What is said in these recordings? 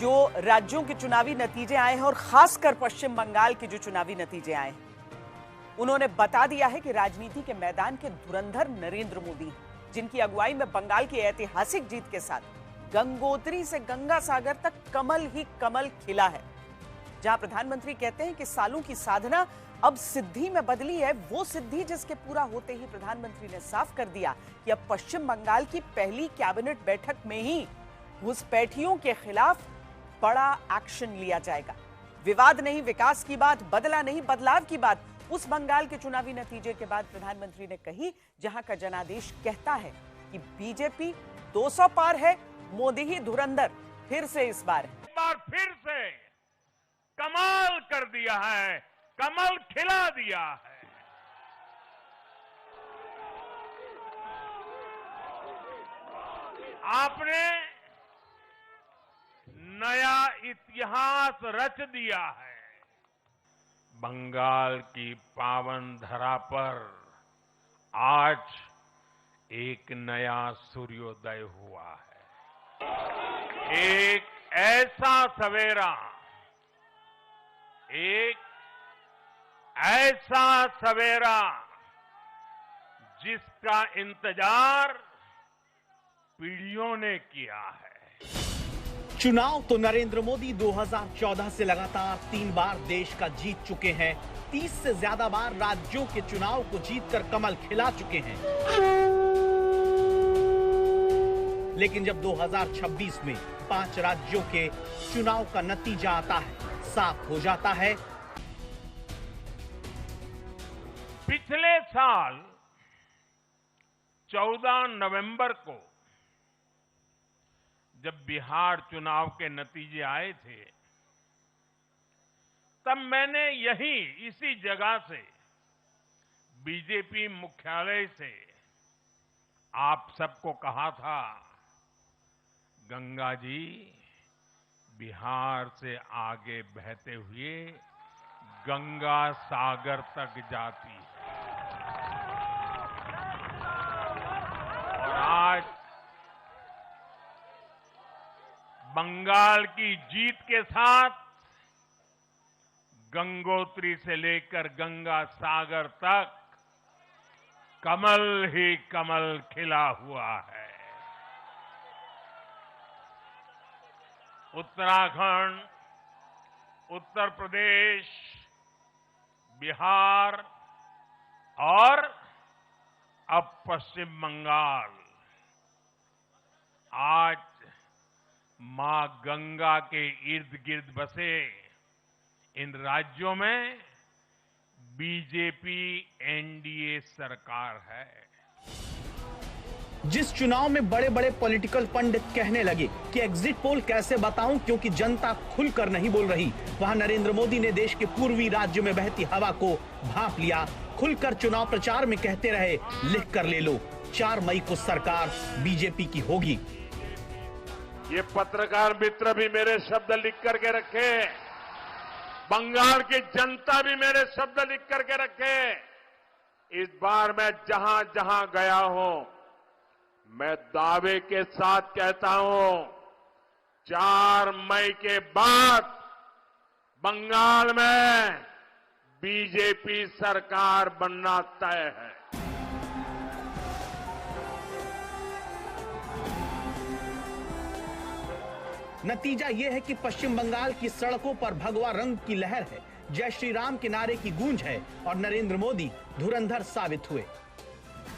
जो राज्यों के चुनावी नतीजे आए हैं और खासकर पश्चिम बंगाल के जो चुनावी नतीजे आए हैं, उन्होंने बता दिया है कि राजनीति के मैदान के धुरंधर नरेंद्र मोदी, जिनकी अगुवाई में बंगाल की ऐतिहासिक जीत के साथ गंगोत्री से गंगा सागर तक कमल ही कमल खिला है। जहां प्रधानमंत्री कहते हैं कि सालों की साधना अब सिद्धि में बदली है, वो सिद्धि जिसके पूरा होते ही प्रधानमंत्री ने साफ कर दिया कि अब पश्चिम बंगाल की पहली कैबिनेट बैठक में ही घुसपैठियों के खिलाफ बड़ा एक्शन लिया जाएगा। विवाद नहीं, विकास की बात, बदला नहीं, बदलाव की बात उस बंगाल के चुनावी नतीजे के बाद प्रधानमंत्री ने कही, जहां का जनादेश कहता है कि बीजेपी 200 पार है, मोदी ही धुरंधर फिर से इस बार है। एक बार फिर से कमाल कर दिया है, कमल खिला दिया है। आपने नया इतिहास रच दिया है। बंगाल की पावन धरा पर आज एक नया सूर्योदय हुआ है। एक ऐसा सवेरा जिसका इंतजार पीढ़ियों ने किया है। चुनाव तो नरेंद्र मोदी 2014 से लगातार 3 बार देश का जीत चुके हैं। 30 से ज्यादा बार राज्यों के चुनाव को जीतकर कमल खिला चुके हैं। लेकिन जब 2026 में 5 राज्यों के चुनाव का नतीजा आता है, साफ हो जाता है पिछले साल 14 नवंबर को जब बिहार चुनाव के नतीजे आए थे, तब मैंने इसी जगह से बीजेपी मुख्यालय से आप सबको कहा था, गंगा जी बिहार से आगे बहते हुए गंगा सागर तक जाती है। और आज बंगाल की जीत के साथ गंगोत्री से लेकर गंगा सागर तक कमल ही कमल खिला हुआ है। उत्तराखंड, उत्तर प्रदेश, बिहार और अब पश्चिम बंगाल आज मां गंगा के इर्द गिर्द बसे इन राज्यों में बीजेपी एनडीए सरकार है। जिस चुनाव में बड़े बड़े पॉलिटिकल पंडित कहने लगे कि एग्जिट पोल कैसे बताऊं क्योंकि जनता खुलकर नहीं बोल रही, वहां नरेंद्र मोदी ने देश के पूर्वी राज्यों में बहती हवा को भांप लिया। खुलकर चुनाव प्रचार में कहते रहे, लिख कर ले लो, 4 मई को सरकार बीजेपी की होगी। ये पत्रकार मित्र भी मेरे शब्द लिख करके रखे, बंगाल की जनता भी मेरे शब्द लिख करके रखे। इस बार मैं जहां जहां गया हूं, मैं दावे के साथ कहता हूं, 4 मई के बाद बंगाल में बीजेपी सरकार बनना तय है। नतीजा यह है कि पश्चिम बंगाल की सड़कों पर भगवा रंग की लहर है, जय श्री राम के नारे की गूंज है और नरेंद्र मोदी धुरंधर साबित हुए।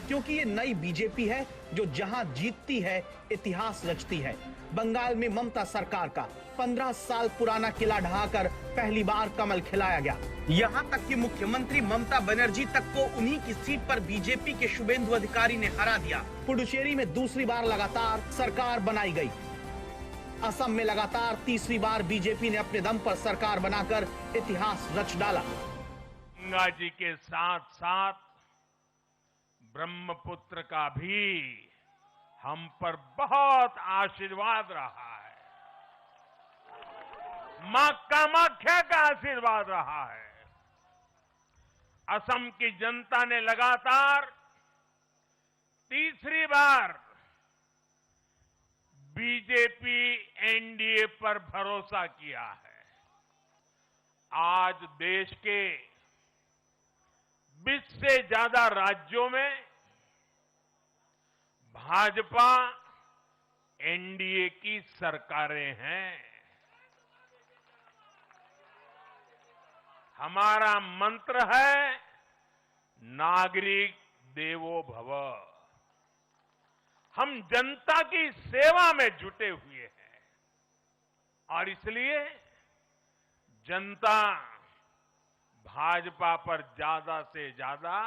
क्योंकि ये नई बीजेपी है जो जहां जीतती है इतिहास रचती है। बंगाल में ममता सरकार का 15 साल पुराना किला ढहाकर पहली बार कमल खिलाया गया। यहां तक कि मुख्यमंत्री ममता बनर्जी तक को उन्हीं की सीट पर बीजेपी के शुभेंदु अधिकारी ने हरा दिया। पुडुचेरी में दूसरी बार लगातार सरकार बनाई गई। असम में लगातार तीसरी बार बीजेपी ने अपने दम पर सरकार बनाकर इतिहास रच डाला। गंगा जी के साथ साथ ब्रह्मपुत्र का भी हम पर बहुत आशीर्वाद रहा है। मां कामाख्या का आशीर्वाद रहा है। असम की जनता ने लगातार तीसरी बार बीजेपी एनडीए पर भरोसा किया है। आज देश के 20 से ज्यादा राज्यों में भाजपा एनडीए की सरकारें हैं। हमारा मंत्र है नागरिक देवो भव। हम जनता की सेवा में जुटे हुए हैं और इसलिए जनता भाजपा पर ज्यादा से ज्यादा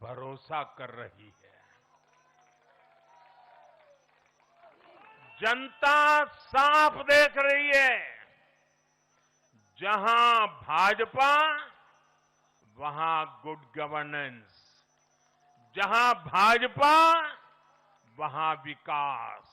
भरोसा कर रही है। जनता साफ देख रही है, जहां भाजपा वहां गुड गवर्नेंस, जहां भाजपा वहां विकास।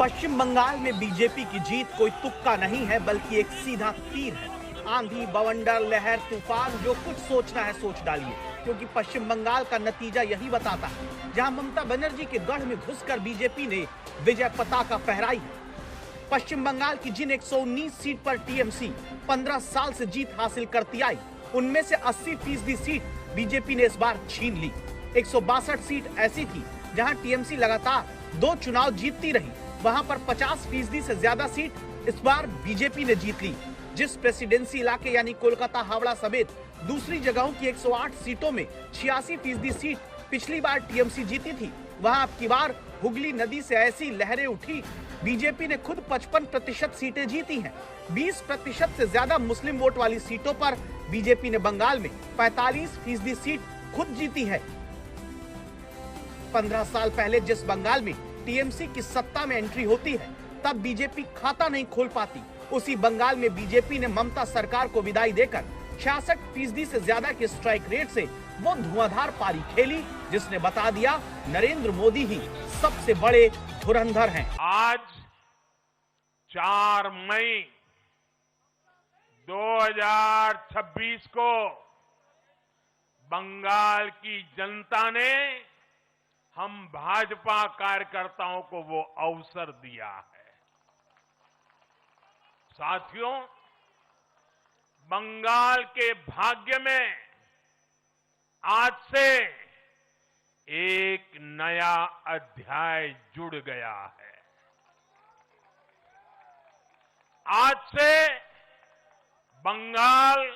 पश्चिम बंगाल में बीजेपी की जीत कोई तुक्का नहीं है, बल्कि एक सीधा तीर है। आंधी, बवंडर, लहर, तूफान, जो कुछ सोचना है सोच डालिए, क्योंकि पश्चिम बंगाल का नतीजा यही बताता है। जहां ममता बनर्जी के गढ़ में घुसकर बीजेपी ने विजय पताका फहराई है। पश्चिम बंगाल की जिन 119 सीट पर टीएमसी 15 साल से जीत हासिल करती आई, उनमें से 80% सीट बीजेपी ने इस बार छीन ली। 162 सीट ऐसी थी जहां टीएमसी लगातार 2 चुनाव जीतती रही, वहां पर 50% से ज्यादा सीट इस बार बीजेपी ने जीत ली। जिस प्रेसिडेंसी इलाके यानी कोलकाता, हावड़ा समेत दूसरी जगहों की 108 सीटों में 86% सीट पिछली बार टीएमसी जीती थी, वहां अब की बार हुगली नदी से ऐसी लहरें उठी। बीजेपी ने खुद 55% सीटें जीती हैं। 20% से ज्यादा मुस्लिम वोट वाली सीटों पर बीजेपी ने बंगाल में 45% सीट खुद जीती है। 15 साल पहले जिस बंगाल में टीएमसी की सत्ता में एंट्री होती है, तब बीजेपी खाता नहीं खोल पाती। उसी बंगाल में बीजेपी ने ममता सरकार को विदाई देकर 66% से ज्यादा के स्ट्राइक रेट से वो धुआंधार पारी खेली, जिसने बता दिया नरेंद्र मोदी ही सबसे बड़े धुरंधर हैं। आज 4 मई 2026 को बंगाल की जनता ने हम भाजपा कार्यकर्ताओं को वो अवसर दिया है। साथियों, बंगाल के भाग्य में आज से एक नया अध्याय जुड़ गया है। आज से बंगाल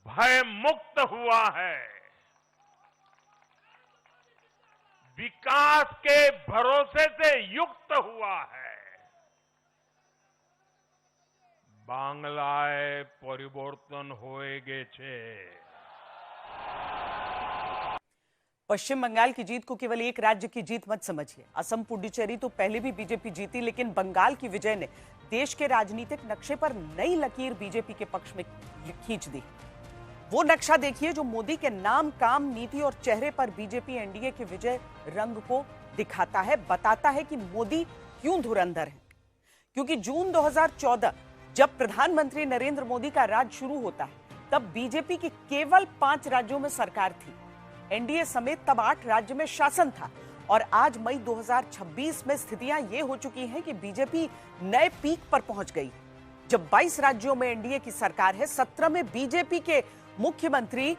भय मुक्त हुआ है, विकास के भरोसे से युक्त हुआ है। बांग्लाय परिवर्तन होए गेछे। पश्चिम बंगाल की जीत को केवल एक राज्य की जीत मत समझिए। असम, पुडुचेरी तो पहले भी बीजेपी जीती, लेकिन बंगाल की विजय ने देश के राजनीतिक नक्शे पर नई लकीर बीजेपी के पक्ष में खींच दी। वो नक्शा देखिए जो मोदी के नाम, काम, नीति और चेहरे पर बीजेपी एनडीए के विजय रंग को दिखाता है, बताता है कि मोदी क्यों धुरंधर है। क्योंकि जून 2014 जब प्रधानमंत्री नरेंद्र मोदी का राज शुरू होता है, तब बीजेपी की केवल 5 राज्यों में सरकार थी। एनडीए समेत तब 8 राज्य में शासन था। और आज मई 2026 में स्थितियां ये हो चुकी हैं कि बीजेपी नए पीक पर पहुंच गई। जब 22 राज्यों में एनडीए की सरकार है, 17 में बीजेपी के मुख्यमंत्री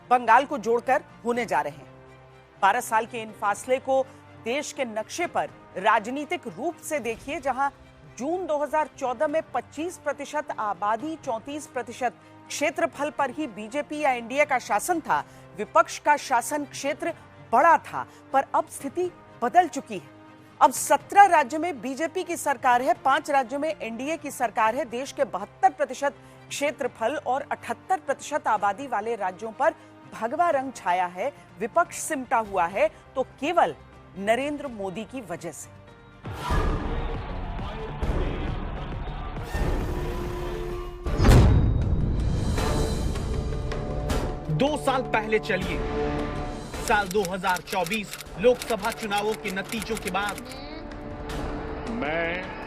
बंगाल को जोड़कर होने जा रहे हैं। 12 साल के इन फासले को देश के नक्शे पर राजनीतिक रूप से देखिए, जहां जून 2014 में 25% आबादी, 34% क्षेत्रफल पर ही बीजेपी या एनडीए का शासन था। विपक्ष का शासन क्षेत्र बड़ा था, पर अब स्थिति बदल चुकी है। अब 17 राज्यों में बीजेपी की सरकार है, 5 राज्यों में एनडीए की सरकार है। देश के 72% क्षेत्रफल और 78% आबादी वाले राज्यों पर भगवा रंग छाया है। विपक्ष सिमटा हुआ है तो केवल नरेंद्र मोदी की वजह से। 2 साल पहले चलिए, साल 2024 लोकसभा चुनावों के नतीजों के बाद मैं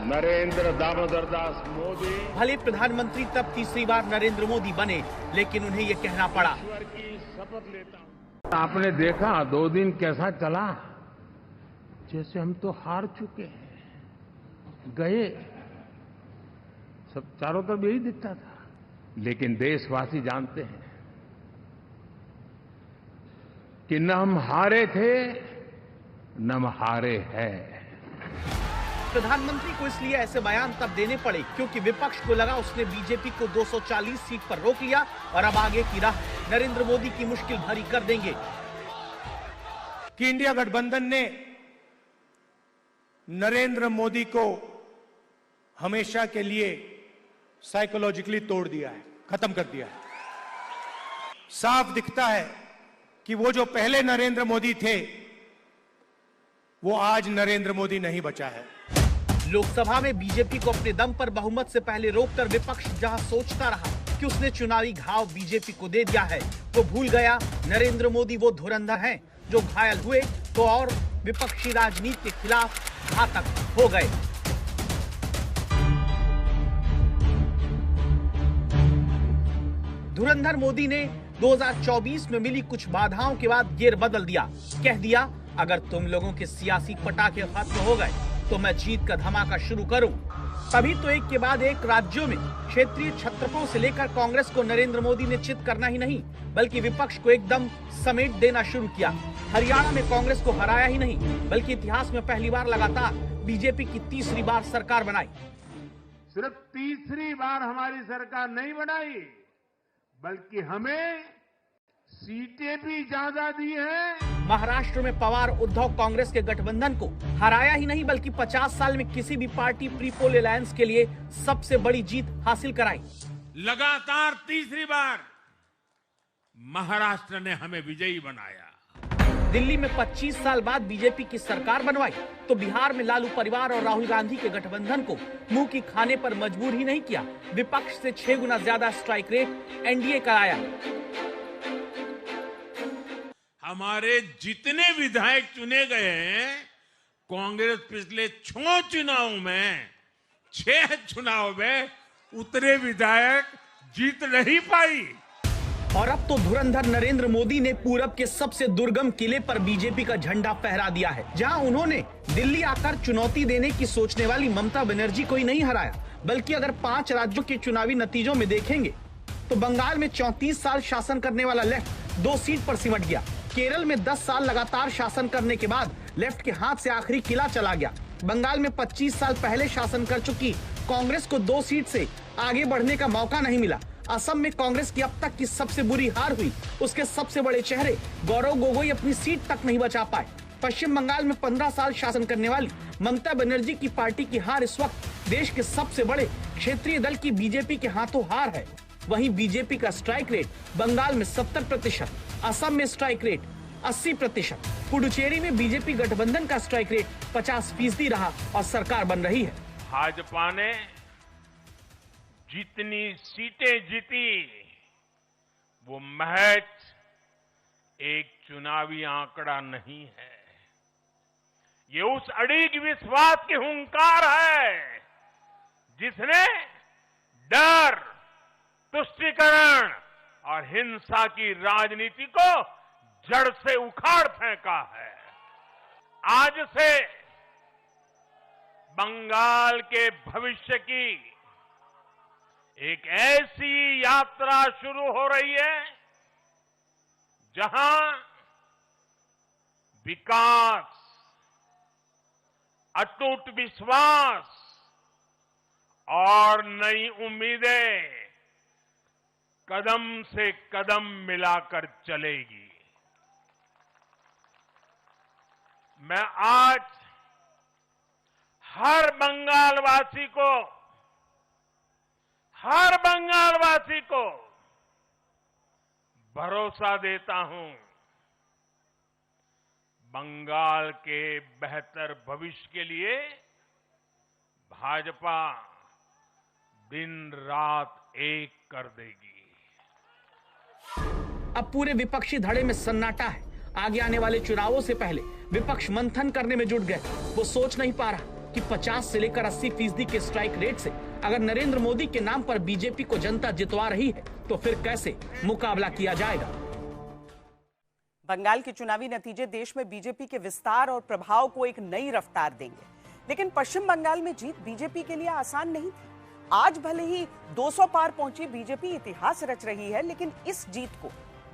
नरेंद्र दामोदर दास मोदी भले प्रधानमंत्री तब तीसरी बार नरेंद्र मोदी बने, लेकिन उन्हें यह कहना पड़ा, ईश्वर की शपथ लेता हूं। आपने देखा 2 दिन कैसा चला, जैसे हम तो हार चुके हैं, गए, सब चारों तरफ यही दिखता था। लेकिन देशवासी जानते हैं कि न हम हारे थे न हम हारे हैं। प्रधानमंत्री को इसलिए ऐसे बयान तब देने पड़े क्योंकि विपक्ष को लगा उसने बीजेपी को 240 सीट पर रोक लिया और अब आगे की राह नरेंद्र मोदी की मुश्किल भरी कर देंगे। कि इंडिया गठबंधन ने नरेंद्र मोदी को हमेशा के लिए साइकोलॉजिकली तोड़ दिया है, खत्म कर दिया है। साफ दिखता है कि वो जो पहले नरेंद्र मोदी थे वो आज नरेंद्र मोदी नहीं बचा है। लोकसभा में बीजेपी को अपने दम पर बहुमत से पहले रोककर विपक्ष जहां सोचता रहा कि उसने चुनावी घाव बीजेपी को दे दिया है, वो भूल गया नरेंद्र मोदी वो धुरंधर हैं जो घायल हुए तो और विपक्षी राजनीति के खिलाफ घातक हो गए। धुरंधर मोदी ने 2024 में मिली कुछ बाधाओं के बाद गियर बदल दिया। कह दिया अगर तुम लोगों के सियासी पटाखे खत्म हो गए तो मैं जीत का धमाका शुरू करूं। तभी तो एक के बाद एक राज्यों में क्षेत्रीय छत्रपों से लेकर कांग्रेस को नरेंद्र मोदी ने चित करना ही नहीं बल्कि विपक्ष को एकदम समेट देना शुरू किया। हरियाणा में कांग्रेस को हराया ही नहीं बल्कि इतिहास में पहली बार लगातार बीजेपी की तीसरी बार सरकार बनाई। सिर्फ तीसरी बार हमारी सरकार नहीं बनाई बल्कि हमें सीटें भी ज्यादा दी हैं। महाराष्ट्र में पवार उद्धव कांग्रेस के गठबंधन को हराया ही नहीं बल्कि 50 साल में किसी भी पार्टी प्री पोल अलायंस के लिए सबसे बड़ी जीत हासिल कराई। लगातार तीसरी बार महाराष्ट्र ने हमें विजयी बनाया। दिल्ली में 25 साल बाद बीजेपी की सरकार बनवाई तो बिहार में लालू परिवार और राहुल गांधी के गठबंधन को मुंह की खाने पर मजबूर ही नहीं किया, विपक्ष से 6 गुना ज्यादा स्ट्राइक रेट एनडीए का आया। हमारे जितने विधायक चुने गए हैं कांग्रेस पिछले 6 चुनाव में 6 चुनाव में उतने विधायक जीत नहीं पाई। और अब तो धुरंधर नरेंद्र मोदी ने पूरब के सबसे दुर्गम किले पर बीजेपी का झंडा फहरा दिया है, जहां उन्होंने दिल्ली आकर चुनौती देने की सोचने वाली ममता बनर्जी को ही नहीं हराया बल्कि अगर 5 राज्यों के चुनावी नतीजों में देखेंगे तो बंगाल में 34 साल शासन करने वाला लेफ्ट 2 सीट पर सिमट गया। केरल में 10 साल लगातार शासन करने के बाद लेफ्ट के हाथ से आखिरी किला चला गया। बंगाल में 25 साल पहले शासन कर चुकी कांग्रेस को 2 सीट से आगे बढ़ने का मौका नहीं मिला। असम में कांग्रेस की अब तक की सबसे बुरी हार हुई, उसके सबसे बड़े चेहरे गौरव गोगोई अपनी सीट तक नहीं बचा पाए। पश्चिम बंगाल में 15 साल शासन करने वाली ममता बनर्जी की पार्टी की हार इस वक्त देश के सबसे बड़े क्षेत्रीय दल की बीजेपी के हाथों हार है। वहीं बीजेपी का स्ट्राइक रेट बंगाल में 70%, असम में स्ट्राइक रेट 80%, पुडुचेरी में बीजेपी गठबंधन का स्ट्राइक रेट 50% रहा और सरकार बन रही है। भाजपा ने जितनी सीटें जीती वो महज एक चुनावी आंकड़ा नहीं है, ये उस अड़िग विश्वास की हुंकार है जिसने डर, तुष्टीकरण और हिंसा की राजनीति को जड़ से उखाड़ फेंका है। आज से बंगाल के भविष्य की एक ऐसी यात्रा शुरू हो रही है जहां विकास, अटूट विश्वास और नई उम्मीदें कदम से कदम मिलाकर चलेगी। मैं आज हर बंगालवासी को भरोसा देता हूं, बंगाल के बेहतर भविष्य के लिए भाजपा दिन रात एक कर देगी। अब पूरे विपक्षी धड़े में सन्नाटा है। आगे आने वाले चुनावों से पहले विपक्ष मंथन करने में जुट गए। वो सोच नहीं पा रहा कि 50 से लेकर 80% के स्ट्राइक रेट से अगर नरेंद्र मोदी के नाम पर बीजेपी को जनता जितवा रही है तो फिर कैसे मुकाबला किया जाएगा। बंगाल के चुनावी नतीजे देश में बीजेपी के विस्तार और प्रभाव को एक नई रफ्तार देंगे, लेकिन पश्चिम बंगाल में जीत बीजेपी के लिए आसान नहीं थी। आज भले ही 200 पार पहुंची बीजेपी इतिहास रच रही है, लेकिन इस जीत को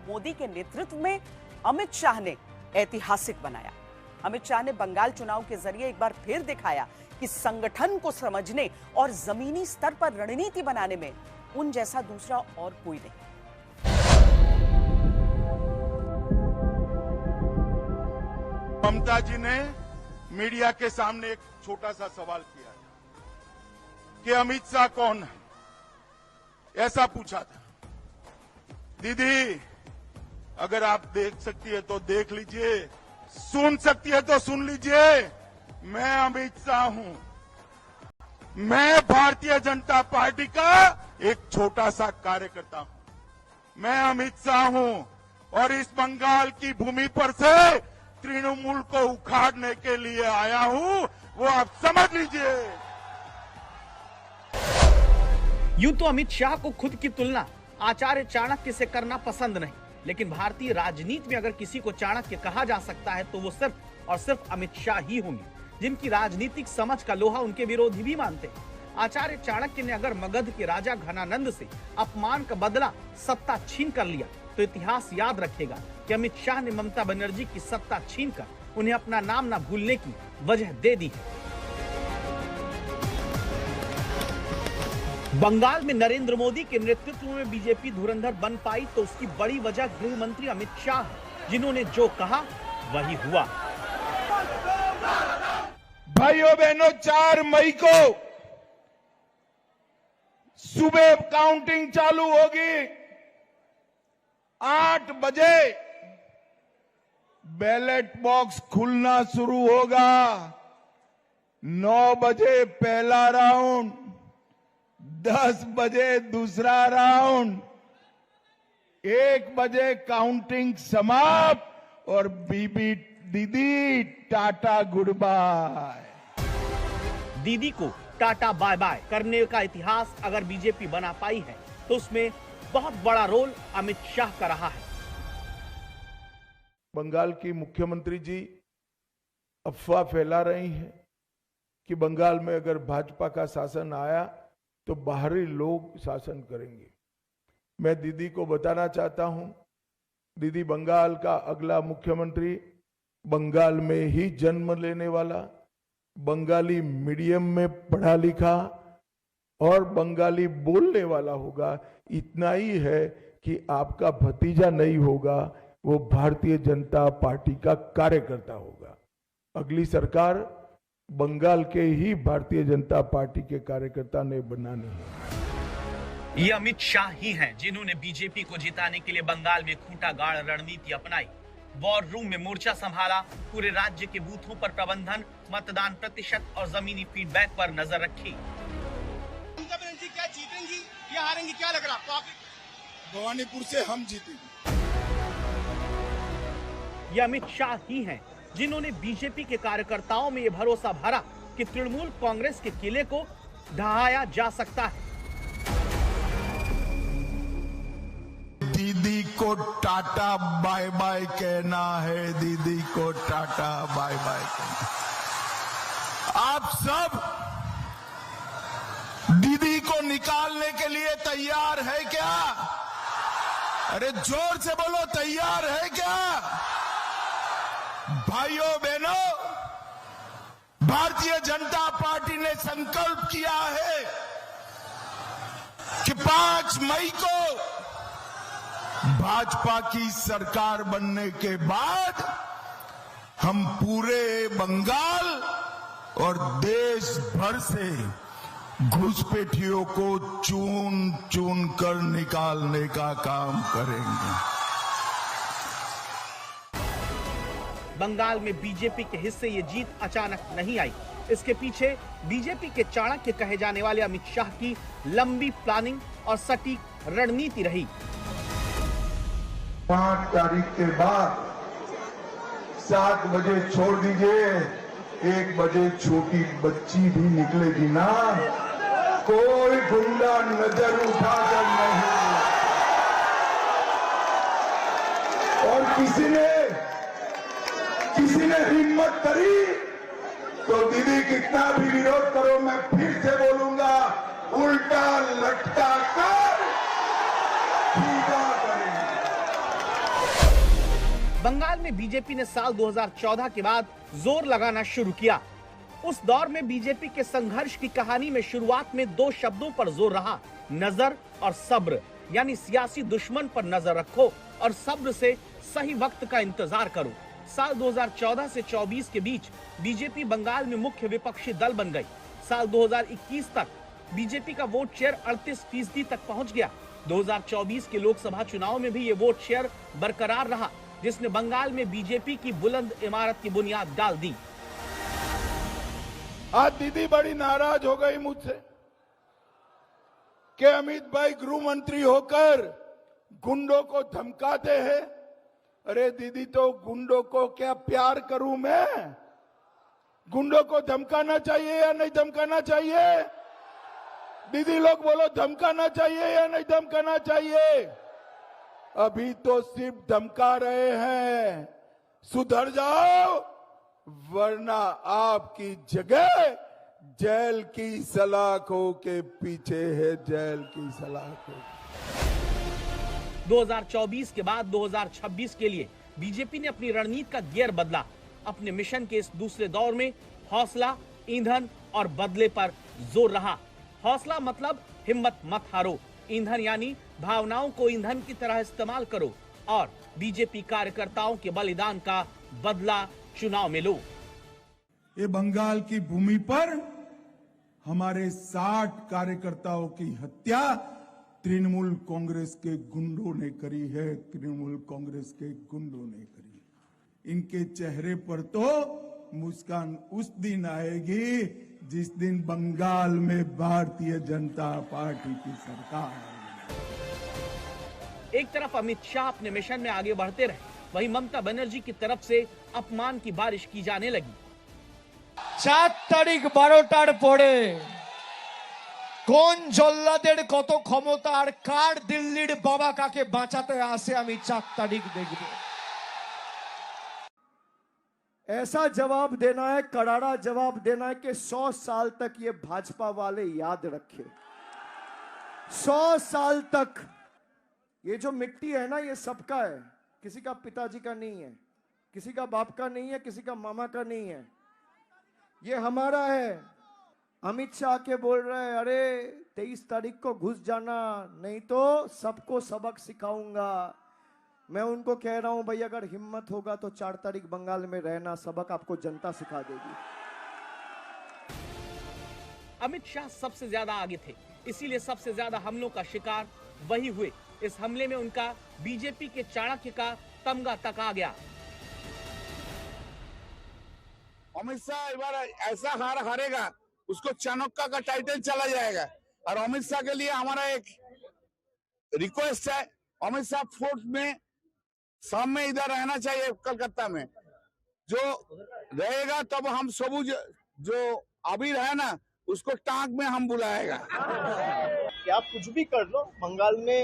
मोदी के नेतृत्व में अमित शाह ने ऐतिहासिक बनाया। अमित शाह ने बंगाल चुनाव के जरिए एक बार फिर दिखाया कि संगठन को समझने और जमीनी स्तर पर रणनीति बनाने में उन जैसा दूसरा और कोई नहीं। ममता जी ने मीडिया के सामने एक छोटा सा सवाल किया कि अमित शाह कौन है, ऐसा पूछा था। दीदी अगर आप देख सकती है तो देख लीजिए, सुन सकती है तो सुन लीजिए, मैं अमित शाह हूं। मैं भारतीय जनता पार्टी का एक छोटा सा कार्यकर्ता हूं। मैं अमित शाह हूं और इस बंगाल की भूमि पर से तृणमूल को उखाड़ने के लिए आया हूं, वो आप समझ लीजिए। यूं तो अमित शाह को खुद की तुलना आचार्य चाणक्य से करना पसंद नहीं, लेकिन भारतीय राजनीति में अगर किसी को चाणक्य कहा जा सकता है तो वो सिर्फ और सिर्फ अमित शाह ही होंगे, जिनकी राजनीतिक समझ का लोहा उनके विरोधी भी मानते हैं। आचार्य चाणक्य ने अगर मगध के राजा घनानंद से अपमान का बदला सत्ता छीन कर लिया तो इतिहास याद रखेगा कि अमित शाह ने ममता बनर्जी की सत्ता छीनकर उन्हें अपना नाम न भूलने की वजह दे दी है। बंगाल में नरेंद्र मोदी के नेतृत्व में बीजेपी धुरंधर बन पाई तो उसकी बड़ी वजह गृह मंत्री अमित शाह, जिन्होंने जो कहा वही हुआ। भाइयों बहनों, 4 मई को सुबह काउंटिंग चालू होगी। 8 बजे बैलेट बॉक्स खुलना शुरू होगा। 9 बजे पहला राउंड, 10 बजे दूसरा राउंड, 1 बजे काउंटिंग समाप्त और बीबी दीदी टाटा गुड बाय। दीदी को टाटा बाय बाय करने का इतिहास अगर बीजेपी बना पाई है तो उसमें बहुत बड़ा रोल अमित शाह का रहा है। बंगाल की मुख्यमंत्री जी अफवाह फैला रही हैं कि बंगाल में अगर भाजपा का शासन आया तो बाहरी लोग शासन करेंगे। मैं दीदी को बताना चाहता हूं, दीदी बंगाल का अगला मुख्यमंत्री बंगाल में ही जन्म लेने वाला, बंगाली मीडियम में पढ़ा लिखा और बंगाली बोलने वाला होगा। इतना ही है कि आपका भतीजा नहीं होगा, वो भारतीय जनता पार्टी का कार्यकर्ता होगा। अगली सरकार बंगाल के ही भारतीय जनता पार्टी के कार्यकर्ता ने बनानी है। ये अमित शाह ही हैं जिन्होंने बीजेपी को जिताने के लिए बंगाल में खूंटा गाड़ रणनीति अपनाई, वॉर रूम में मोर्चा संभाला, पूरे राज्य के बूथों पर प्रबंधन, मतदान प्रतिशत और जमीनी फीडबैक पर नजर रखी। ममता बनर्जी क्या जीतेंगी या हारेंगी, क्या लग रहा है आपको? भवानीपुर से हम जीतेंगे। ये अमित शाह ही हैं जिन्होंने बीजेपी के कार्यकर्ताओं में ये भरोसा भरा कि तृणमूल कांग्रेस के किले को ढहाया जा सकता है। दीदी को टाटा बाय बाय कहना है, दीदी को टाटा बाय बाय कहना। आप सब दीदी को निकालने के लिए तैयार है क्या? अरे जोर से बोलो, तैयार है क्या? भाइयों बहनों, भारतीय जनता पार्टी ने संकल्प किया है कि 5 मई को भाजपा की सरकार बनने के बाद हम पूरे बंगाल और देश भर से घुसपैठियों को चुन चुन कर निकालने का काम करेंगे। बंगाल में बीजेपी के हिस्से ये जीत अचानक नहीं आई। इसके पीछे बीजेपी के चाणक्य कहे जाने वाले अमित शाह की लंबी प्लानिंग और सटीक रणनीति रही। 5 तारीख के बाद 7 बजे छोड़ दीजिए, 1 बजे छोटी बच्ची भी निकलेगी ना, कोई गुंडा नजर उठाकर नहीं, और किसी ने किसी ने हिम्मत करी तो दीदी कितना भी विरोध करो, मैं फिर से बोलूंगा, उल्टा लटका कर पूजा करेंगे। बंगाल में बीजेपी ने साल 2014 के बाद जोर लगाना शुरू किया। उस दौर में बीजेपी के संघर्ष की कहानी में शुरुआत में दो शब्दों पर जोर रहा, नजर और सब्र। यानी सियासी दुश्मन पर नजर रखो और सब्र से सही वक्त का इंतजार करो। साल 2014 से 24 के बीच बीजेपी बंगाल में मुख्य विपक्षी दल बन गई। साल 2021 तक बीजेपी का वोट शेयर 38% तक पहुंच गया। 2024 के लोकसभा चुनाव में भी ये वोट शेयर बरकरार रहा, जिसने बंगाल में बीजेपी की बुलंद इमारत की बुनियाद डाल दी। आज दीदी बड़ी नाराज हो गई मुझसे कि अमित भाई गृह मंत्री होकर गुंडों को धमकाते हैं। अरे दीदी, तो गुंडों को क्या प्यार करूं मैं? गुंडों को धमकाना चाहिए या नहीं धमकाना चाहिए? दीदी लोग बोलो, धमकाना चाहिए या नहीं धमकाना चाहिए? अभी तो सिर्फ धमका रहे हैं। सुधर जाओ वरना आपकी जगह जेल की सलाखों के पीछे है, जेल की सलाखों। 2024 के बाद 2026 के लिए बीजेपी ने अपनी रणनीति का गियर बदला। अपने मिशन के इस दूसरे दौर में हौसला, ईंधन और बदले पर जोर रहा। हौसला मतलब हिम्मत मत हारो, ईंधन यानी भावनाओं को ईंधन की तरह इस्तेमाल करो और बीजेपी कार्यकर्ताओं के बलिदान का बदला चुनाव में लो। ये बंगाल की भूमि पर हमारे 60 कार्यकर्ताओं की हत्या तृणमूल कांग्रेस के गुंडों ने करी है, तृणमूल कांग्रेस के गुंडों ने करी। इनके चेहरे पर तो मुस्कान उस दिन आएगी जिस दिन बंगाल में भारतीय जनता पार्टी की सरकार आएगी। एक तरफ अमित शाह अपने मिशन में आगे बढ़ते रहे, वहीं ममता बनर्जी की तरफ से अपमान की बारिश की जाने लगी। 4 তারিখ 12টার পরে কোন জল্লাদের কত ক্ষমতা আর কার দিল্লির বাবা কাকে বাঁচাতে আসে আমি 4 তারিখ দেখব। ऐसा जवाब देना है, करारा जवाब देना है कि 100 साल तक ये भाजपा वाले याद रखे। 100 साल तक ये जो मिट्टी है ना, ये सबका है, किसी का पिताजी का नहीं है, किसी का बाप का नहीं है, किसी का मामा का नहीं है, ये हमारा है। अमित शाह के बोल रहे हैं, अरे 23 तारीख को घुस जाना नहीं तो सबको सबक सिखाऊंगा। मैं उनको कह रहा हूं, भाई अगर हिम्मत होगा तो 4 तारीख बंगाल में रहना, सबक आपको जनता सिखा देगी। अमित शाह सबसे ज्यादा आगे थे, इसीलिए सबसे ज्यादा हमलों का शिकार वही हुए। इस हमले में उनका बीजेपी के चाणक्य का तमगा तक आ गया। अमित शाह एक बार ऐसा हारेगा उसको चाणक्य का टाइटल चला जाएगा। और अमित शाह के लिए हमारा एक रिक्वेस्ट है, अमित शाह फोर्थ में शाम में इधर रहना चाहिए कलकत्ता में। जो रहेगा तब हम सबूज जो अबीर है ना उसको टांग में हम बुलाएगा। कि आप कुछ भी कर लो, बंगाल में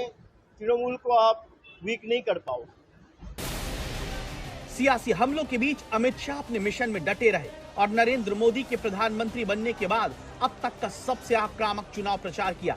तृणमूल को आप वीक नहीं कर पाओ। सियासी हमलों के बीच अमित शाह अपने मिशन में डटे रहे और नरेंद्र मोदी के प्रधानमंत्री बनने के बाद अब तक का सबसे आक्रामक चुनाव प्रचार किया।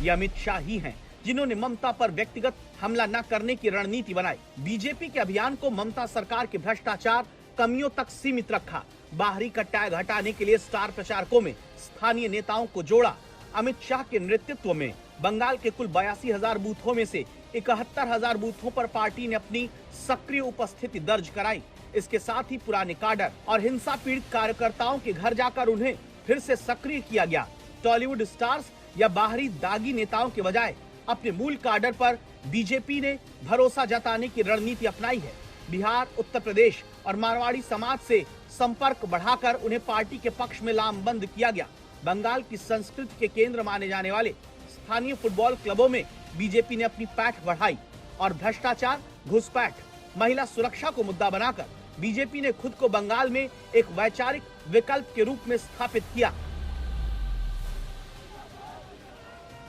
ये अमित शाह ही हैं जिन्होंने ममता पर व्यक्तिगत हमला न करने की रणनीति बनाई। बीजेपी के अभियान को ममता सरकार के भ्रष्टाचार कमियों तक सीमित रखा। बाहरी का टैग हटाने के लिए स्टार प्रचारकों में स्थानीय नेताओं को जोड़ा। अमित शाह के नेतृत्व में बंगाल के कुल 82,000 बूथों में से 71,000 बूथों पर पार्टी ने अपनी सक्रिय उपस्थिति दर्ज कराई। इसके साथ ही पुराने काडर और हिंसा पीड़ित कार्यकर्ताओं के घर जाकर उन्हें फिर से सक्रिय किया गया। टॉलीवुड स्टार्स या बाहरी दागी नेताओं के बजाय अपने मूल काडर पर बीजेपी ने भरोसा जताने की रणनीति अपनाई है। बिहार, उत्तर प्रदेश और मारवाड़ी समाज से संपर्क बढ़ाकर उन्हें पार्टी के पक्ष में लामबंद किया गया। बंगाल की संस्कृति के केंद्र माने जाने वाले स्थानीय फुटबॉल क्लबों में बीजेपी ने अपनी पैठ बढ़ाई और भ्रष्टाचार, घुसपैठ, महिला सुरक्षा को मुद्दा बनाकर बीजेपी ने खुद को बंगाल में एक वैचारिक विकल्प के रूप में स्थापित किया।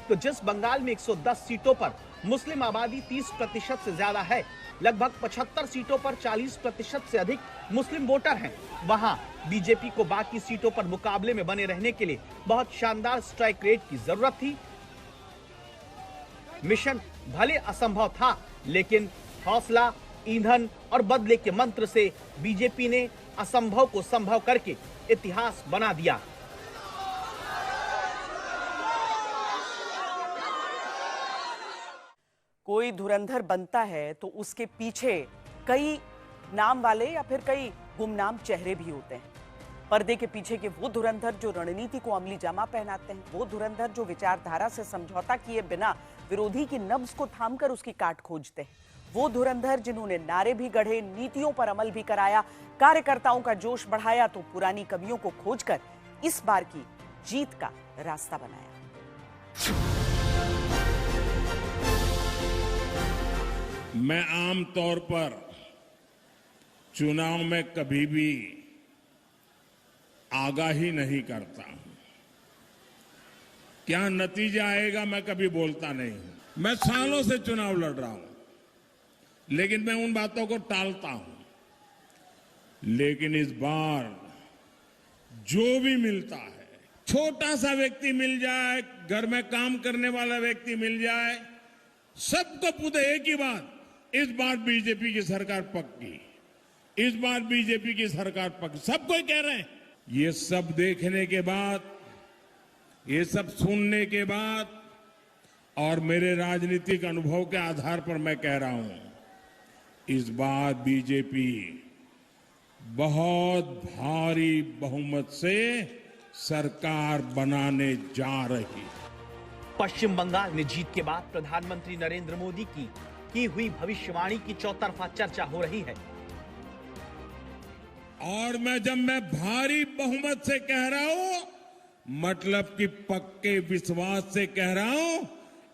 तो जिस बंगाल में 110 सीटों पर मुस्लिम आबादी 30% से ज्यादा है। लगभग 75 सीटों पर 40% से अधिक मुस्लिम वोटर हैं। वहां बीजेपी को बाकी सीटों पर मुकाबले में बने रहने के लिए बहुत शानदार स्ट्राइक रेट की जरूरत थी। मिशन भले असंभव था, लेकिन हौसला, ईंधन और बदले के मंत्र से बीजेपी ने असंभव को संभव करके इतिहास बना दिया। कोई धुरंधर बनता है तो उसके पीछे कई नाम वाले या फिर कई गुमनाम चेहरे भी होते हैं। पर्दे के पीछे के वो धुरंधर जो रणनीति को अमली जामा पहनाते हैं, वो धुरंधर जो विचारधारा से समझौता किए बिना विरोधी की नब्ज को थामकर उसकी काट खोजते हैं, वो धुरंधर जिन्होंने नारे भी गढ़े, नीतियों पर अमल भी कराया, कार्यकर्ताओं का जोश बढ़ाया तो पुरानी कमियों को खोजकर इस बार की जीत का रास्ता बनाया। मैं आम तौर पर चुनाव में कभी भी आगाही नहीं करता हूं। क्या नतीजा आएगा मैं कभी बोलता नहीं हूं। मैं सालों से चुनाव लड़ रहा हूं, लेकिन मैं उन बातों को टालता हूं। लेकिन इस बार जो भी मिलता है, छोटा सा व्यक्ति मिल जाए, घर में काम करने वाला व्यक्ति मिल जाए, सबको पूछे एक ही बात, इस बार बीजेपी की सरकार पक्की, इस बार बीजेपी की सरकार पक्की, सब कोई कह रहे हैं। ये सब देखने के बाद, ये सब सुनने के बाद और मेरे राजनीतिक अनुभव के आधार पर मैं कह रहा हूं, इस बार बीजेपी बहुत भारी बहुमत से सरकार बनाने जा रही। पश्चिम बंगाल में जीत के बाद प्रधानमंत्री नरेंद्र मोदी की हुई भविष्यवाणी की चौतरफा चर्चा हो रही है। और जब मैं भारी बहुमत से कह रहा हूं, मतलब कि पक्के विश्वास से कह रहा हूं,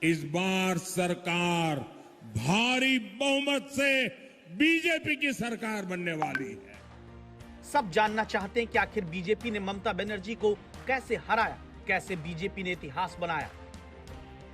इस बार सरकार भारी बहुमत से बीजेपी की सरकार बनने वाली है। सब जानना चाहते हैं कि आखिर बीजेपी ने ममता बनर्जी को कैसे हराया, कैसे बीजेपी ने इतिहास बनाया।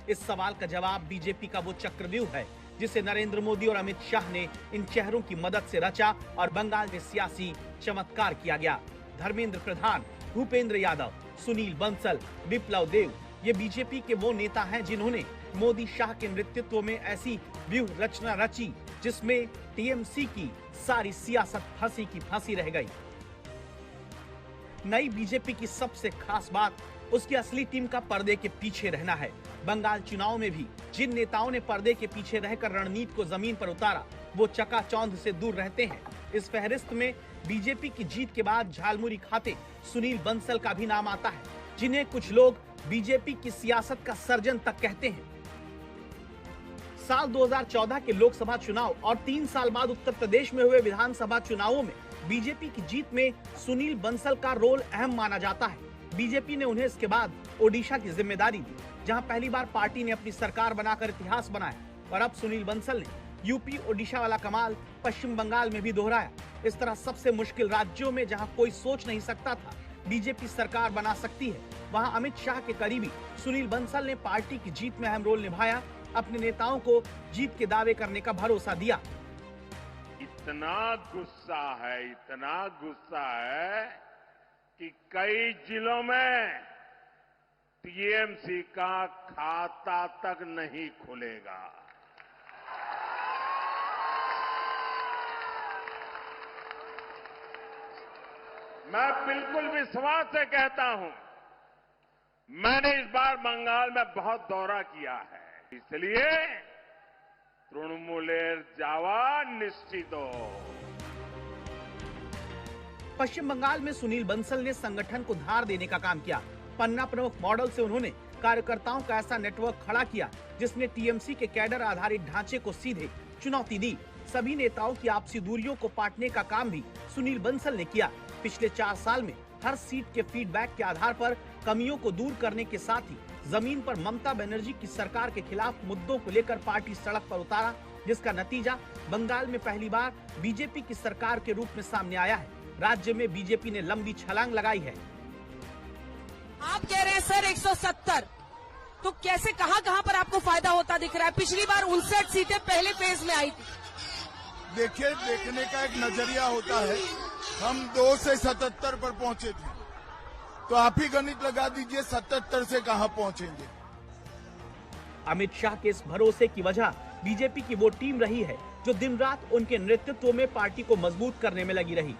इस सवाल का जवाब बीजेपी का वो चक्रव्यूह है जिसे नरेंद्र मोदी और अमित शाह ने इन चेहरों की मदद से रचा और बंगाल में सियासी चमत्कार किया गया। धर्मेंद्र प्रधान, भूपेंद्र यादव, सुनील बंसल, विप्लव देव, ये बीजेपी के वो नेता हैं जिन्होंने मोदी शाह के नेतृत्व में ऐसी व्यूह रचना रची जिसमें टीएमसी की सारी सियासत फंसी की फंसी रह गई। नई बीजेपी की सबसे खास बात उसकी असली टीम का पर्दे के पीछे रहना है। बंगाल चुनाव में भी जिन नेताओं ने पर्दे के पीछे रहकर रणनीति को जमीन पर उतारा, वो चकाचौंध से दूर रहते हैं। इस फहरिस्त में बीजेपी की जीत के बाद झालमुरी खाते सुनील बंसल का भी नाम आता है, जिन्हें कुछ लोग बीजेपी की सियासत का सर्जन तक कहते हैं। साल 2014 के लोकसभा चुनाव और 3 साल बाद उत्तर प्रदेश में हुए विधानसभा चुनावों में बीजेपी की जीत में सुनील बंसल का रोल अहम माना जाता है। बीजेपी ने उन्हें इसके बाद ओडिशा की जिम्मेदारी दी, जहां पहली बार पार्टी ने अपनी सरकार बनाकर इतिहास बनाया। और अब सुनील बंसल ने यूपी ओडिशा वाला कमाल पश्चिम बंगाल में भी दोहराया। इस तरह सबसे मुश्किल राज्यों में जहां कोई सोच नहीं सकता था बीजेपी सरकार बना सकती है, वहां अमित शाह के करीबी सुनील बंसल ने पार्टी की जीत में अहम रोल निभाया, अपने नेताओं को जीत के दावे करने का भरोसा दिया। इतना गुस्सा है कि कई जिलों में टीएमसी का खाता तक नहीं खुलेगा। मैं बिल्कुल विश्वास से कहता हूं, मैंने इस बार बंगाल में बहुत दौरा किया है, इसलिए तृणमूलेर जावा निश्चितो। पश्चिम बंगाल में सुनील बंसल ने संगठन को धार देने का काम किया। पन्ना प्रमुख मॉडल से उन्होंने कार्यकर्ताओं का ऐसा नेटवर्क खड़ा किया जिसने टीएमसी के कैडर आधारित ढांचे को सीधे चुनौती दी। सभी नेताओं की आपसी दूरियों को पाटने का काम भी सुनील बंसल ने किया। पिछले 4 साल में हर सीट के फीडबैक के आधार पर कमियों को दूर करने के साथ ही जमीन पर ममता बनर्जी की सरकार के खिलाफ मुद्दों को लेकर पार्टी सड़क पर उतारा, जिसका नतीजा बंगाल में पहली बार बीजेपी की सरकार के रूप में सामने आया है। राज्य में बीजेपी ने लंबी छलांग लगाई है। आप कह रहे हैं सर 170, तो कैसे कहां पर आपको फायदा होता दिख रहा है? पिछली बार 59 सीटें पहले फेज में आई थी। देखिए, देखने का एक नजरिया होता है। हम 2 से 77 पर पहुंचे थे, तो आप ही गणित लगा दीजिए 77 से कहां पहुंचेंगे। अमित शाह के इस भरोसे की वजह बीजेपी की वो टीम रही है जो दिन रात उनके नेतृत्व में पार्टी को मजबूत करने में लगी रही।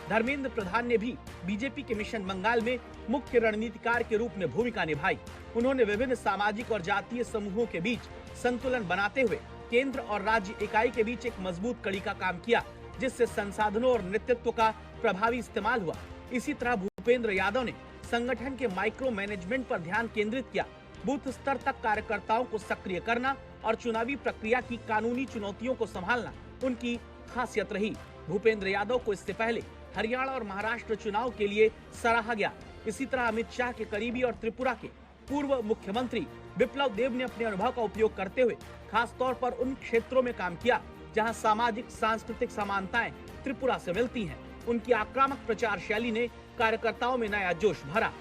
धर्मेंद्र प्रधान ने भी बीजेपी के मिशन बंगाल में मुख्य रणनीतिकार के रूप में भूमिका निभाई। उन्होंने विभिन्न सामाजिक और जातीय समूहों के बीच संतुलन बनाते हुए केंद्र और राज्य इकाई के बीच एक मजबूत कड़ी का काम किया, जिससे संसाधनों और नेतृत्व का प्रभावी इस्तेमाल हुआ। इसी तरह भूपेंद्र यादव ने संगठन के माइक्रो मैनेजमेंट पर ध्यान केंद्रित किया। बूथ स्तर तक कार्यकर्ताओं को सक्रिय करना और चुनावी प्रक्रिया की कानूनी चुनौतियों को संभालना उनकी खासियत रही। भूपेंद्र यादव को इससे पहले हरियाणा और महाराष्ट्र चुनाव के लिए सराहा गया। इसी तरह अमित शाह के करीबी और त्रिपुरा के पूर्व मुख्यमंत्री विप्लव देव ने अपने अनुभव का उपयोग करते हुए खास तौर पर उन क्षेत्रों में काम किया जहां सामाजिक सांस्कृतिक समानताएं त्रिपुरा से मिलती हैं। उनकी आक्रामक प्रचार शैली ने कार्यकर्ताओं में नया जोश भरा।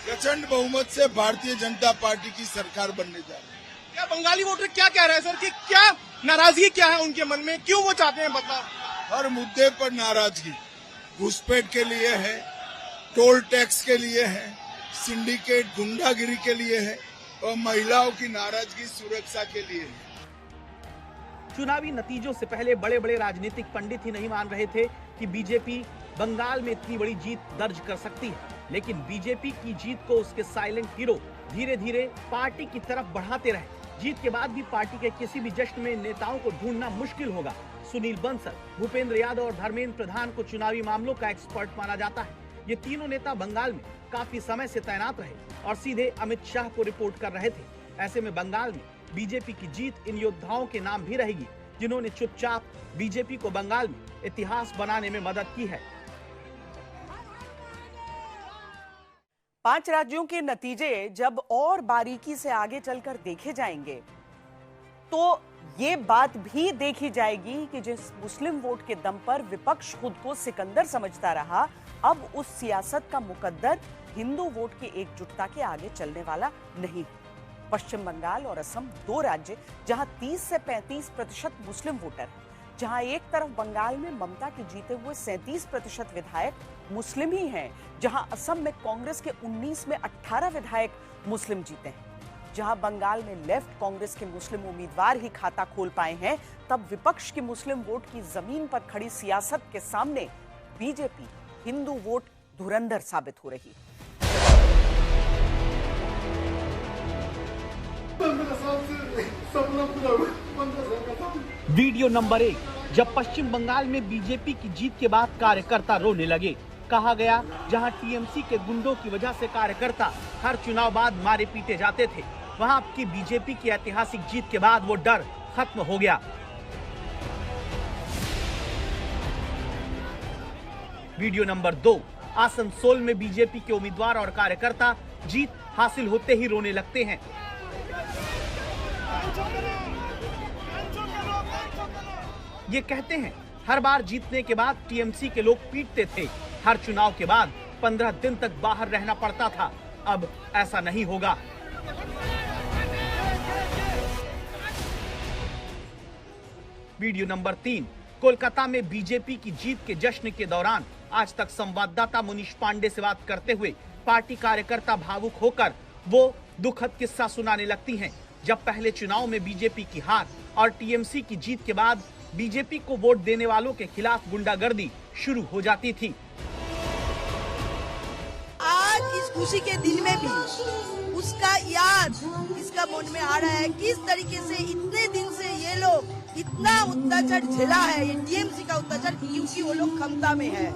प्रचंड बहुमत से भारतीय जनता पार्टी की सरकार बनने जा रही है। क्या बंगाली वोटर क्या कह रहे हैं सर कि क्या नाराजगी क्या है उनके मन में, क्यों वो चाहते हैं बदलाव? हर मुद्दे पर नाराजगी, घुसपैठ के लिए है, टोल टैक्स के लिए है, सिंडिकेट गुंडागिरी के लिए है और महिलाओं की नाराजगी सुरक्षा के लिए है। चुनावी नतीजों से पहले बड़े बड़े राजनीतिक पंडित ही नहीं मान रहे थे कि बीजेपी बंगाल में इतनी बड़ी जीत दर्ज कर सकती है, लेकिन बीजेपी की जीत को उसके साइलेंट हीरो धीरे धीरे पार्टी की तरफ बढ़ाते रहे। जीत के बाद भी पार्टी के किसी भी जश्न में नेताओं को ढूंढना मुश्किल होगा। सुनील बंसल, भूपेंद्र यादव और धर्मेंद्र प्रधान को चुनावी मामलों का एक्सपर्ट माना जाता है। ये तीनों नेता बंगाल में काफी समय से तैनात रहे और सीधे अमित शाह को रिपोर्ट कर रहे थे। ऐसे में बंगाल में बीजेपी की जीत इन योद्धाओं के नाम भी रहेगी जिन्होंने चुपचाप बीजेपी को बंगाल में इतिहास बनाने में मदद की है। 5 राज्यों के नतीजे जब और बारीकी से आगे चलकर देखे जाएंगे तो ये बात भी देखी जाएगी कि जिस मुस्लिम वोट के दम पर विपक्ष खुद को सिकंदर समझता रहा, अब उस सियासत का मुकद्दर हिंदू वोट की एकजुटता के आगे चलने वाला नहीं। पश्चिम बंगाल और असम 2 राज्य जहां 30 से 35% मुस्लिम वोटर हैं, जहां एक तरफ बंगाल में ममता के जीते हुए 37% विधायक मुस्लिम ही हैं, जहां असम में कांग्रेस के 19 में 18 विधायक मुस्लिम जीते हैं, जहां बंगाल में लेफ्ट कांग्रेस के मुस्लिम उम्मीदवार ही खाता खोल पाए हैं, तब विपक्ष की मुस्लिम वोट की जमीन पर खड़ी सियासत के सामने बीजेपी हिंदू वोट धुरंधर साबित हो रही। वीडियो नंबर 1, जब पश्चिम बंगाल में बीजेपी की जीत के बाद कार्यकर्ता रोने लगे। कहा गया जहां टीएमसी के गुंडों की वजह से कार्यकर्ता हर चुनाव बाद मारे पीटे जाते थे, वहां अब की बीजेपी की ऐतिहासिक जीत के बाद वो डर खत्म हो गया। वीडियो नंबर 2, आसनसोल में बीजेपी के उम्मीदवार और कार्यकर्ता जीत हासिल होते ही रोने लगते हैं। ये कहते हैं हर बार जीतने के बाद टीएमसी के लोग पीटते थे, हर चुनाव के बाद 15 दिन तक बाहर रहना पड़ता था, अब ऐसा नहीं होगा। वीडियो नंबर 3, कोलकाता में बीजेपी की जीत के जश्न के दौरान आज तक संवाददाता मुनीश पांडे से बात करते हुए पार्टी कार्यकर्ता भावुक होकर वो दुखद किस्सा सुनाने लगती हैं, जब पहले चुनाव में बीजेपी की हार और टीएमसी की जीत के बाद बीजेपी को वोट देने वालों के खिलाफ गुंडागर्दी शुरू हो जाती थी। आज इस खुशी के दिन में भी उसका याद इसका मन में आ रहा है, किस तरीके से इतने दिन से ये लोग इतना अत्याचार झेला है, ये टीएमसी का अत्याचार, क्योंकि वो लोग क्षमता में है।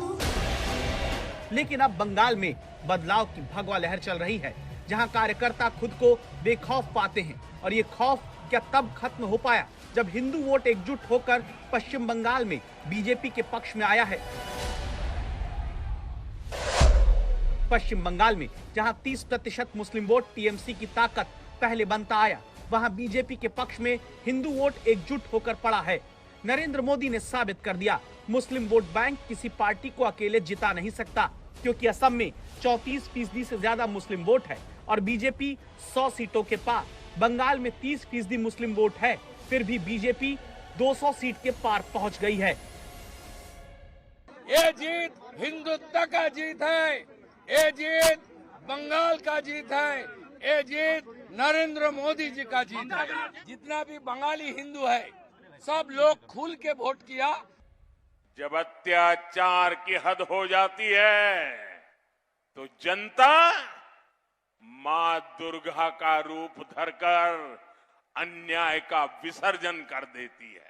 लेकिन अब बंगाल में बदलाव की भगवा लहर चल रही है, जहां कार्यकर्ता खुद को बेखौफ पाते हैं, और ये खौफ क्या तब खत्म हो पाया जब हिंदू वोट एकजुट होकर पश्चिम बंगाल में बीजेपी के पक्ष में आया है। पश्चिम बंगाल में जहां 30% मुस्लिम वोट टीएमसी की ताकत पहले बनता आया, वहां बीजेपी के पक्ष में हिंदू वोट एकजुट होकर पड़ा है। नरेंद्र मोदी ने साबित कर दिया, मुस्लिम वोट बैंक किसी पार्टी को अकेले जिता नहीं सकता, क्योंकि असम में 34% से ज्यादा मुस्लिम वोट है और बीजेपी 100 सीटों के पार। बंगाल में 30% मुस्लिम वोट है, फिर भी बीजेपी 200 सीट के पार पहुंच गई है। ये जीत हिंदुत्व का जीत है, ये जीत बंगाल का जीत है, ये जीत नरेंद्र मोदी जी का जीत है। जितना भी बंगाली हिंदू है सब लोग खुल के वोट किया। जब अत्याचार की हद हो जाती है तो जनता मां दुर्गा का रूप धरकर अन्याय का विसर्जन कर देती है।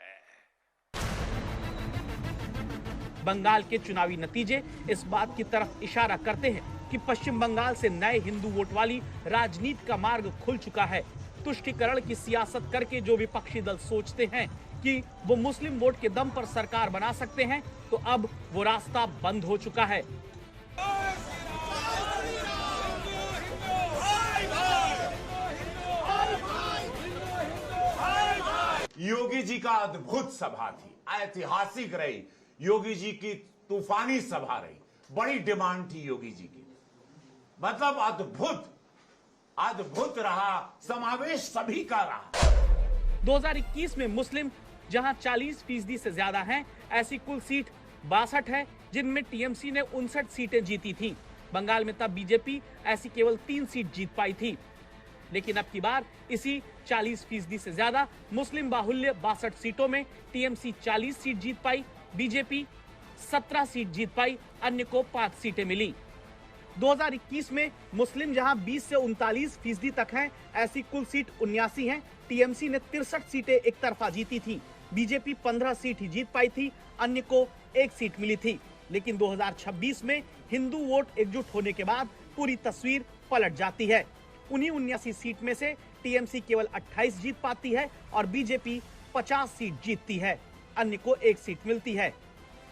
बंगाल के चुनावी नतीजे इस बात की तरफ इशारा करते हैं कि पश्चिम बंगाल से नए हिंदू वोट वाली राजनीति का मार्ग खुल चुका है। तुष्टीकरण की सियासत करके जो विपक्षी दल सोचते हैं कि वो मुस्लिम वोट के दम पर सरकार बना सकते हैं, तो अब वो रास्ता बंद हो चुका है। योगी जी का अद्भुत सभा थी, ऐतिहासिक रही। योगी जी की तूफानी सभा रही, बड़ी डिमांड थी योगी जी की, मतलब अद्भुत रहा, समावेश सभी का रहा। 2021 में मुस्लिम जहां 40% से ज्यादा हैं, ऐसी कुल सीट 62 है, जिनमें टीएमसी ने 59 सीटें जीती थी। बंगाल में तब बीजेपी ऐसी केवल 3 सीट जीत पाई थी, लेकिन अब की बार इसी 40% से ज्यादा मुस्लिम बाहुल्य 62 सीटों में टीएमसी 40 सीट जीत पाई, बीजेपी 17 सीट जीत पाई, अन्य को 5 सीटें मिली। 2021 में मुस्लिम जहां 20 से 39% तक हैं, ऐसी कुल सीट 79 हैं। टीएमसी ने 63 सीटें एक तरफा जीती थी, बीजेपी 15 सीट ही जीत पाई थी, अन्य को 1 सीट मिली थी। लेकिन 2026 में हिंदू वोट एकजुट होने के बाद पूरी तस्वीर पलट जाती है। उन्हीं 79 सीट में से टीएमसी केवल 28 जीत पाती है और बीजेपी 50 सीट जीतती है, अन्य को 1 सीट मिलती है।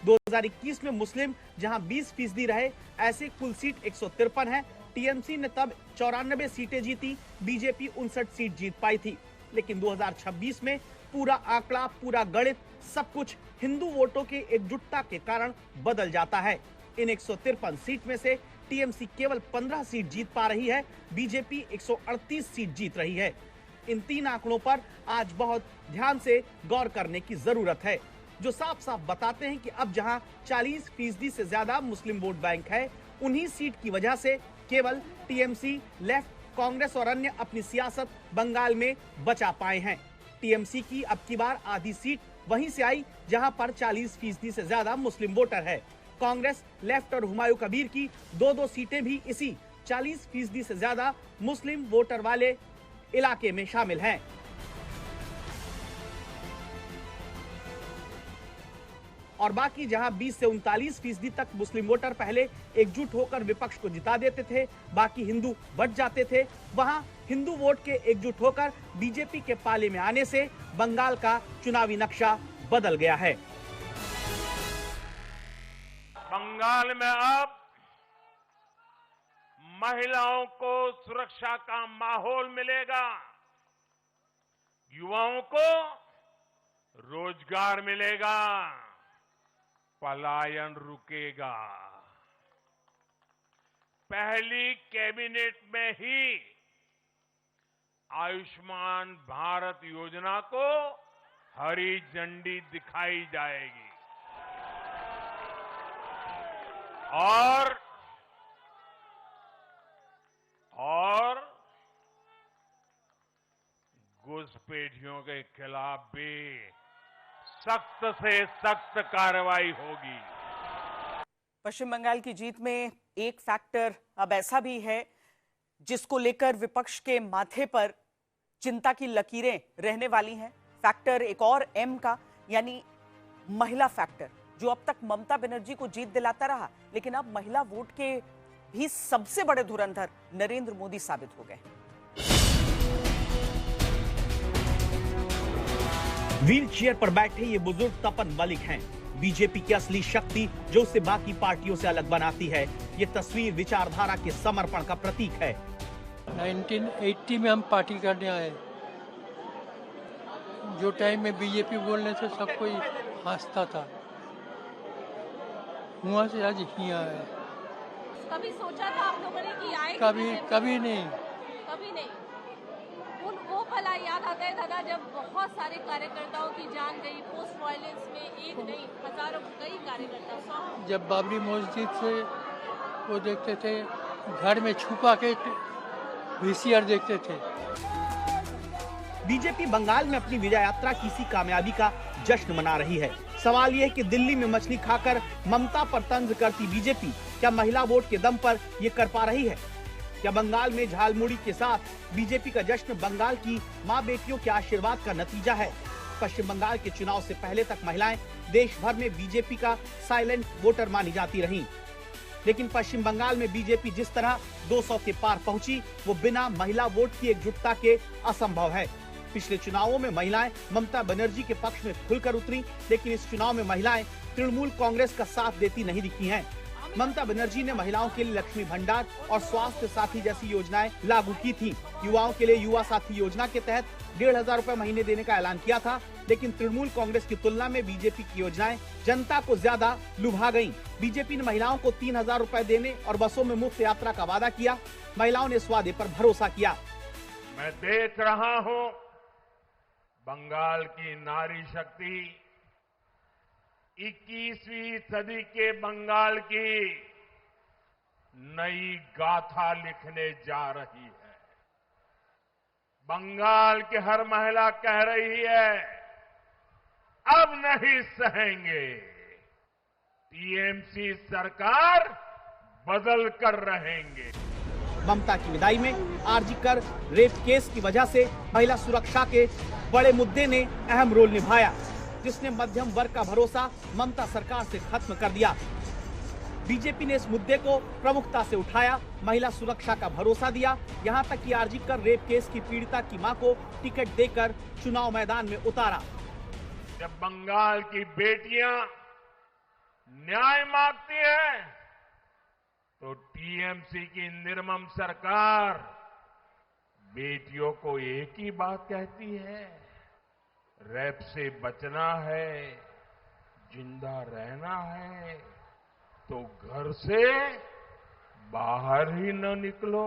2021 में मुस्लिम जहां 20% रहे, ऐसे कुल सीट 153 है। टीएमसी ने तब 94 सीटें जीती, बीजेपी 59 सीट जीत पाई थी। लेकिन 2026 में पूरा आंकड़ा, पूरा गणित, सब कुछ हिंदू वोटों के एकजुटता के कारण बदल जाता है। इन 153 सीट में से टीएमसी केवल 15 सीट जीत पा रही है, बीजेपी 138 सीट जीत रही है। इन 3 आंकड़ों पर आज बहुत ध्यान से गौर करने की जरूरत है, जो साफ साफ बताते हैं कि अब जहां 40% से ज्यादा मुस्लिम वोट बैंक है, उन्हीं सीट की वजह से केवल टीएमसी, लेफ्ट, कांग्रेस और अन्य अपनी सियासत बंगाल में बचा पाए हैं। टीएमसी की अब की बार आधी सीट वहीं से आई जहां पर 40% से ज्यादा मुस्लिम वोटर है। कांग्रेस, लेफ्ट और हुमायूं कबीर की 2-2 सीटें भी इसी 40% से ज्यादा मुस्लिम वोटर वाले इलाके में शामिल हैं। और बाकी जहां 20 से 39% तक मुस्लिम वोटर पहले एकजुट होकर विपक्ष को जिता देते थे, बाकी हिंदू बट जाते थे, वहां हिंदू वोट के एकजुट होकर बीजेपी के पाले में आने से बंगाल का चुनावी नक्शा बदल गया है। बंगाल में अब महिलाओं को सुरक्षा का माहौल मिलेगा, युवाओं को रोजगार मिलेगा, पलायन रुकेगा। पहली कैबिनेट में ही आयुष्मान भारत योजना को हरी झंडी दिखाई जाएगी और घुसपैठियों के खिलाफ भी सख्त से सख्त कार्रवाई होगी। पश्चिम बंगाल की जीत में एक फैक्टर अब ऐसा भी है जिसको लेकर विपक्ष के माथे पर चिंता की लकीरें रहने वाली हैं। फैक्टर एक और एम का, यानी महिला फैक्टर, जो अब तक ममता बनर्जी को जीत दिलाता रहा, लेकिन अब महिला वोट के भी सबसे बड़े धुरंधर नरेंद्र मोदी साबित हो गए। व्हील चेयर पर बैठे ये बुजुर्ग तपन मलिक हैं, बीजेपी की असली शक्ति जो उसे बाकी पार्टियों से अलग बनाती है। ये तस्वीर विचारधारा के समर्पण का प्रतीक है। 1980 में हम पार्टी करने आए, जो टाइम में बीजेपी बोलने से सब कोई हंसता था, वहाँ से आज यहाँ है। कभी सोचा था आप लोगों ने कि आए? कभी नहीं। कभी नहीं। वो पल याद आता है दादा जब बहुत सारे कार्यकर्ताओं की जान गई पोस्ट वायलेंस में, एक नहीं हजारों कई कार्यकर्ता 100। जब बाबरी मस्जिद से वो देखते थे, घर में छुपा के वीसीआर देखते थे। बीजेपी बंगाल में अपनी विजय यात्रा की इसी कामयाबी का जश्न मना रही है। सवाल यह है कि दिल्ली में मछली खाकर ममता पर तंज करती बीजेपी क्या महिला वोट के दम पर ये कर पा रही है? क्या बंगाल में झालमुड़ी के साथ बीजेपी का जश्न बंगाल की माँ बेटियों के आशीर्वाद का नतीजा है? पश्चिम बंगाल के चुनाव से पहले तक महिलाएं देश भर में बीजेपी का साइलेंट वोटर मानी जाती रहीं। लेकिन पश्चिम बंगाल में बीजेपी जिस तरह 200 के पार पहुंची, वो बिना महिला वोट की एकजुटता के असंभव है। पिछले चुनावों में महिलाएं ममता बनर्जी के पक्ष में खुलकर उतरी, लेकिन इस चुनाव में महिलाएं तृणमूल कांग्रेस का साथ देती नहीं दिखी हैं। ममता बनर्जी ने महिलाओं के लिए लक्ष्मी भंडार और स्वास्थ्य साथी जैसी योजनाएं लागू की थी। युवाओं के लिए युवा साथी योजना के तहत 1,500 रुपए महीने देने का ऐलान किया था, लेकिन तृणमूल कांग्रेस की तुलना में बीजेपी की योजनाएं जनता को ज्यादा लुभा गयी। बीजेपी ने महिलाओं को 3,000 रुपए देने और बसों में मुफ्त यात्रा का वादा किया। महिलाओं ने इस वादे पर भरोसा किया। मैं देख रहा हूँ बंगाल की नारी शक्ति 21वीं सदी के बंगाल की नई गाथा लिखने जा रही है। बंगाल की हर महिला कह रही है, अब नहीं सहेंगे, टीएमसी सरकार बदल कर रहेंगे। ममता की विदाई में आरजीकर रेप केस की वजह से महिला सुरक्षा के बड़े मुद्दे ने अहम रोल निभाया, जिसने मध्यम वर्ग का भरोसा ममता सरकार से खत्म कर दिया। बीजेपी ने इस मुद्दे को प्रमुखता से उठाया, महिला सुरक्षा का भरोसा दिया, यहां तक कि आरजीकर रेप केस की पीड़िता की मां को टिकट देकर चुनाव मैदान में उतारा। जब बंगाल की बेटियां न्याय मांगती है तो टीएमसी की निर्मम सरकार बेटियों को एक ही बात कहती है, रेप से बचना है, जिंदा रहना है तो घर से बाहर ही न निकलो।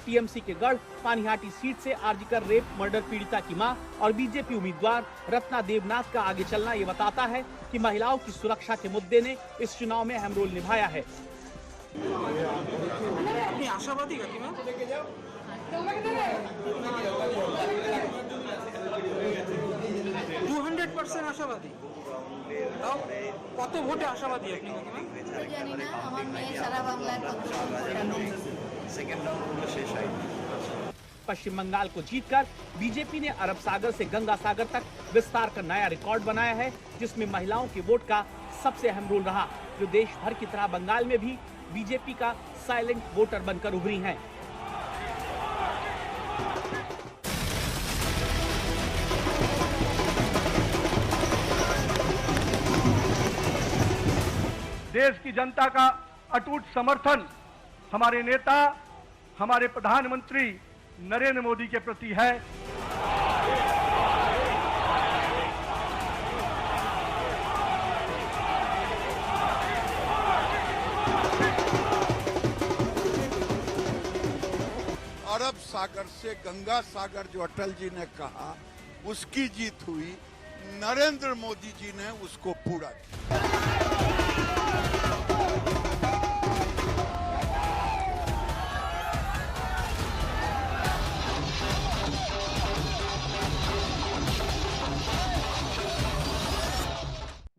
टीएमसी के गढ़ पानीहाटी सीट से आरजीकर रेप मर्डर पीड़िता की मां और बीजेपी उम्मीदवार रत्ना देवनाथ का आगे चलना ये बताता है कि महिलाओं की सुरक्षा के मुद्दे ने इस चुनाव में अहम रोल निभाया है। आशावादी 200% আশাবাদী। কত ভোটে আশাবাদী আপনি? জানি না, আমার মেয়ে সারা বাংলায় पश्चिम बंगाल को जीतकर बीजेपी ने अरब सागर से गंगा सागर तक विस्तार का नया रिकॉर्ड बनाया है, जिसमें महिलाओं के वोट का सबसे अहम रोल रहा, जो देश भर की तरह बंगाल में भी बीजेपी का साइलेंट वोटर बनकर उभरी हैं। देश की जनता का अटूट समर्थन हमारे नेता, हमारे प्रधानमंत्री नरेंद्र मोदी के प्रति है। अरब सागर से गंगा सागर जो अटल जी ने कहा, उसकी जीत हुई, नरेंद्र मोदी जी ने उसको पूरा किया।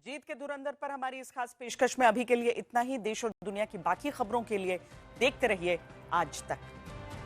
जीत के धुरंधर पर हमारी इस खास पेशकश में अभी के लिए इतना ही। देश और दुनिया की बाकी खबरों के लिए देखते रहिए आज तक।